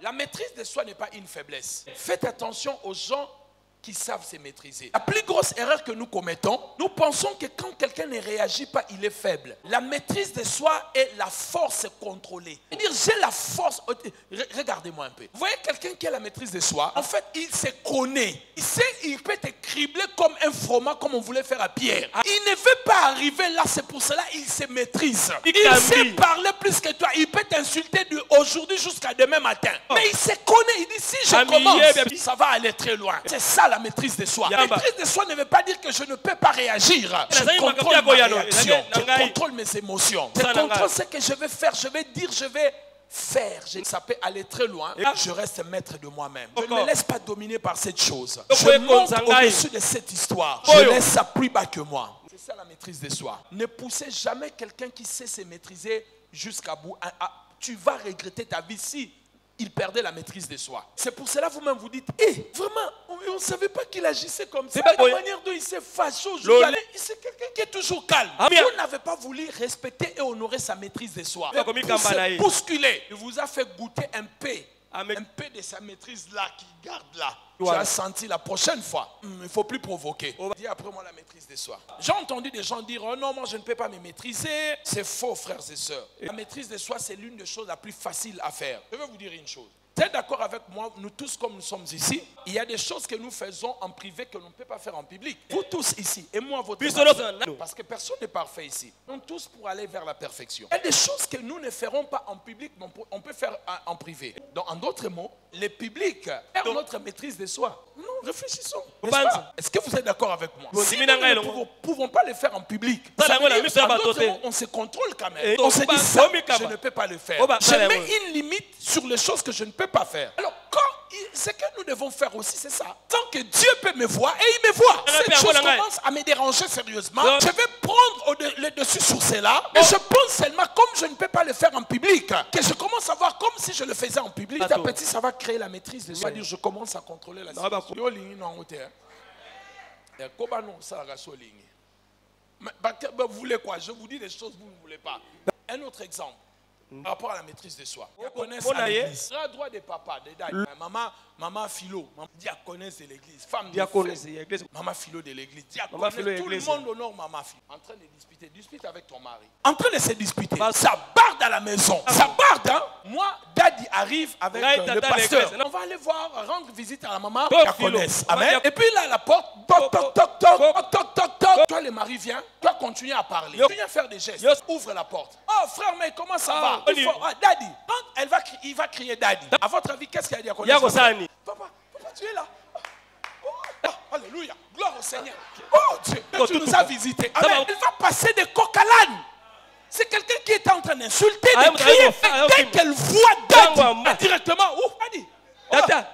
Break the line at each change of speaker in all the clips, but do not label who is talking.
La maîtrise de soi n'est pas une faiblesse. Faites attention aux gens qui savent se maîtriser. La plus grosse erreur que nous commettons, nous pensons que quand quelqu'un ne réagit pas, il est faible. La maîtrise de soi est la force contrôlée. C'est-à-dire, j'ai la force. Regardez-moi un peu. Vous voyez quelqu'un qui a la maîtrise de soi, en fait, il se connaît. Il sait, il peut te cribler comme un froment, comme on voulait faire à Pierre. Il ne veut pas arriver là, c'est pour cela qu'il se maîtrise. Il sait parler plus que toi. Il peut t'insulter d'aujourd'hui jusqu'à demain matin. Mais il se connaît. Il dit, si je commence, ça va aller très loin. C'est ça la maîtrise de soi. La maîtrise de soi ne veut pas dire que je ne peux pas réagir. Je contrôle ma réaction. Je contrôle mes émotions. Je contrôle ce que je vais faire. Je vais dire, je vais faire. Ça peut aller très loin. Je reste maître de moi-même. Je ne me laisse pas dominer par cette chose. Je monte au-dessus de cette histoire. Je laisse ça plus bas que moi. C'est ça la maîtrise de soi. Ne poussez jamais quelqu'un qui sait se maîtriser jusqu'à bout. Tu vas regretter ta vie si il perdait la maîtrise de soi. C'est pour cela vous-même vous dites, vraiment, on ne savait pas qu'il agissait comme ça. La manière dont il s'est fâché aujourd'hui, c'est quelqu'un qui est toujours calme. Vous n'avez pas voulu respecter et honorer sa maîtrise de soi. Poussé, bousculé. Il vous a fait goûter un peu de sa maîtrise là, qui garde là. Tu as senti la prochaine fois. Il ne faut plus provoquer. Dis après moi la maîtrise de soi. J'ai entendu des gens dire, oh non, moi je ne peux pas me maîtriser. C'est faux, frères et sœurs. La maîtrise de soi, c'est l'une des choses la plus faciles à faire. Je vais vous dire une chose. Vous êtes d'accord avec moi, nous tous comme nous sommes ici, il y a des choses que nous faisons en privé que l'on ne peut pas faire en public. Vous tous ici, et moi votre parce que personne n'est parfait ici. Nous tous pour aller vers la perfection. Il y a des choses que nous ne ferons pas en public, mais on peut faire en privé. Donc en d'autres mots, le public perd notre maîtrise de soi. Non, réfléchissons. Est-ce que vous êtes d'accord avec moi? Si nous ne pouvons pas le faire en public, ça veut dire, en d'autres mots, on se contrôle quand même. On se dit ça, je ne peux pas le faire. Je mets une limite sur les choses que je ne peux pas faire. Alors, ce que nous devons faire aussi, c'est ça. Tant que Dieu peut me voir, et il me voit. Cette chose commence à me déranger sérieusement. Je vais prendre le dessus sur cela. Et je pense seulement, comme je ne peux pas le faire en public, que je commence à voir comme si je le faisais en public. Petit à petit, ça va créer la maîtrise de soi. Je commence à contrôler la situation. Vous voulez quoi? Je vous dis des choses que vous ne voulez pas. Un autre exemple. Par rapport à la maîtrise de soi. Diaconesse à l'église. Droit des papas, des dames. Maman philo, diaconesse de l'église. Femme diaconesse de l'église. Maman philo de l'église. Diaconesse. Tout le monde honore maman philo. En train de disputer. Dispute avec ton mari. En train de se disputer. Ça barde à la maison. Ça barde, hein. Moi, daddy arrive avec le pasteur. On va aller voir, rendre visite à la maman diaconesse. Amen. Et puis là, à la porte, toc, toc, toc, toc, toc, toc, toc. Toi, le mari vient. Toi, continue à parler. Tu viens faire des gestes. Ouvre la porte. Oh, frère, mais comment ça va? Daddy. Quand il va crier daddy. À votre avis, qu'est-ce qu'il y a à dire? Papa, tu es là. Oh, alléluia. Gloire au Seigneur. Oh Dieu, tu nous as visités. Amen. Il va passer des coq à l'âne. C'est quelqu'un qui est en train d'insulter, de crier. Dès qu'elle voit daddy, directement, daddy.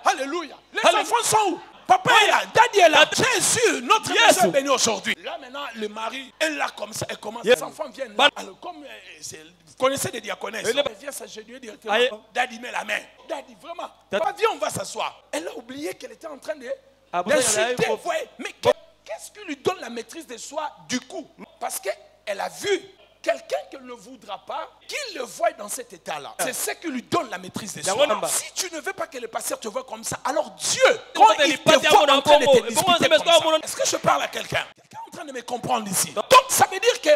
Alléluia. Les enfants sont où? Papa est là, daddy est là. Jésus, notre maison est bénie aujourd'hui. Là maintenant, le mari est là comme ça. Elle commence. Les enfants viennent là. Alors, comme vous connaissez des diaconesses, elle vient s'agenouiller directement. Daddy met la main. Daddy, vraiment. Viens, on va s'asseoir. Elle a oublié qu'elle était en train d'insulter. Mais qu'est-ce qui lui donne la maîtrise de soi du coup? Parce qu'elle a vu quelqu'un qu'elle ne voudra pas, qu'il le voie dans cet état-là. C'est ce qui lui donne la maîtrise de soi. Si tu ne veux pas que le pasteur te voie comme ça, alors Dieu, quand il te voit en train de te disputer comme ça, est-ce que je parle à quelqu'un? Quelqu'un est en train de me comprendre ici. Donc ça veut dire que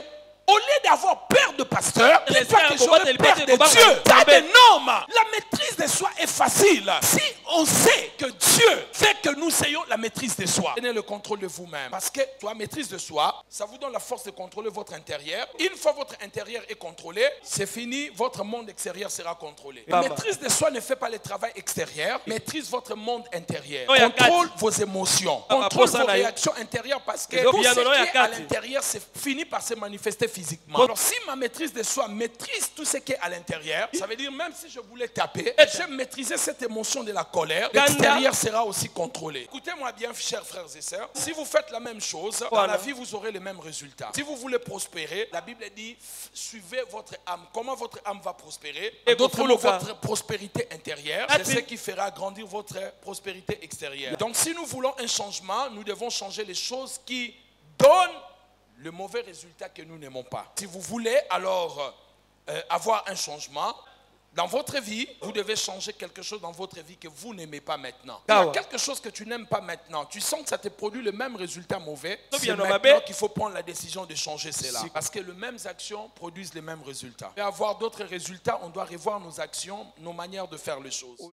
au lieu d'avoir peur de pasteur, il faut que j'aurais peur de Dieu. Ça des normes. La maîtrise de soi est facile. Si on sait que Dieu fait que nous ayons la maîtrise de soi, prenez le contrôle de vous-même. Parce que la maîtrise de soi, ça vous donne la force de contrôler votre intérieur. Une fois votre intérieur est contrôlé, c'est fini, votre monde extérieur sera contrôlé. La maîtrise de soi ne fait pas le travail extérieur, maîtrise votre monde intérieur. Contrôle vos émotions, contrôle vos réactions intérieures parce que tout ce qui est à l'intérieur, c'est fini par se manifester physiquement. Alors si ma maîtrise de soi maîtrise tout ce qui est à l'intérieur, ça veut dire même si je voulais taper, je maîtrisais cette émotion de la colère, l'extérieur sera aussi contrôlé. Écoutez-moi bien, chers frères et sœurs, si vous faites la même chose, dans la vie vous aurez les mêmes résultats. Si vous voulez prospérer, la Bible dit, suivez votre âme. Comment votre âme va prospérer? D'autres mots, votre prospérité intérieure, c'est ce qui fera grandir votre prospérité extérieure. Donc si nous voulons un changement, nous devons changer les choses qui donnent le mauvais résultat que nous n'aimons pas. Si vous voulez alors avoir un changement, Dans votre vie, vous devez changer quelque chose dans votre vie que vous n'aimez pas maintenant. Il y a quelque chose que tu n'aimes pas maintenant. Tu sens que ça te produit le même résultat mauvais. C'est maintenant qu'il faut prendre la décision de changer cela. Parce que les mêmes actions produisent les mêmes résultats. Et avoir d'autres résultats, on doit revoir nos actions, nos manières de faire les choses.